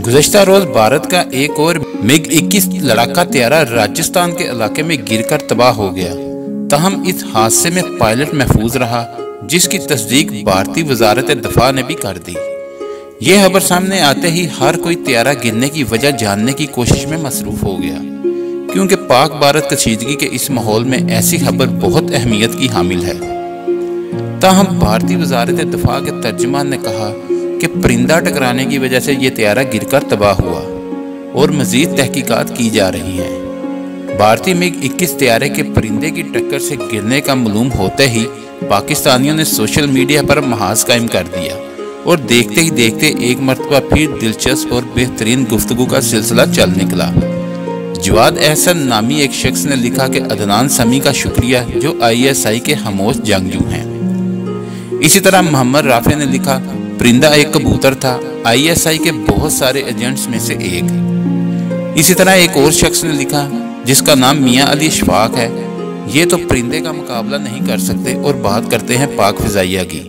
गुज़श्ता रोज भारत का एक और MiG-21 लड़ाका तैयारा राजस्थान के इलाके में गिरकर तबाह हो गया। ताहम इस हादसे में पायलट महफूज रहा, जिसकी तस्दीक भारतीय वजारत दफा ने भी कर दी। ये खबर सामने आते ही हर कोई तैयारा गिरने की वजह जानने की कोशिश में मसरूफ हो गया, क्योंकि पाक भारत कशीदगी के इस माहौल में ऐसी खबर बहुत अहमियत की हामिल है। ताहम भारतीय वजारत दफा के तर्जुमान ने कहा कि परिंदा टकराने की वजह से ये तैयारा गिरकर तबाह हुआ और मजीद तहकीकात की जा रही हैं। भारतीय MiG-21 तैयारे के परिंदे की टक्कर से गिरने का मालूम होते ही पाकिस्तानियों ने सोशल मीडिया पर महाज कायम कर दिया और देखते ही देखते एक मरतबा फिर दिलचस्प और बेहतरीन गुफ्तगू का सिलसिला चल निकला। जवाद अहसन नामी एक शख्स ने लिखा कि अदनान समी का शुक्रिया जो ISI के खामोश जंगजू हैं। इसी तरह मोहम्मद राफे ने लिखा, परिंदा एक कबूतर था, ISI के बहुत सारे एजेंट्स में से एक। इसी तरह एक और शख्स ने लिखा जिसका नाम मियां अली शफाक है, ये तो परिंदे का मुकाबला नहीं कर सकते और बात करते हैं पाक फिजाइया की।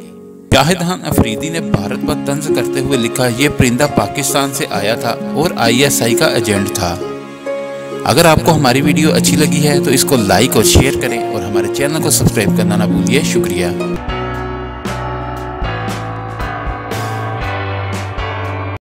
शाहिद खान अफरीदी ने भारत पर तंज करते हुए लिखा, ये परिंदा पाकिस्तान से आया था और ISI का एजेंट था। अगर आपको हमारी वीडियो अच्छी लगी है तो इसको लाइक और शेयर करें और हमारे चैनल को सब्सक्राइब करना ना भूलिए। शुक्रिया।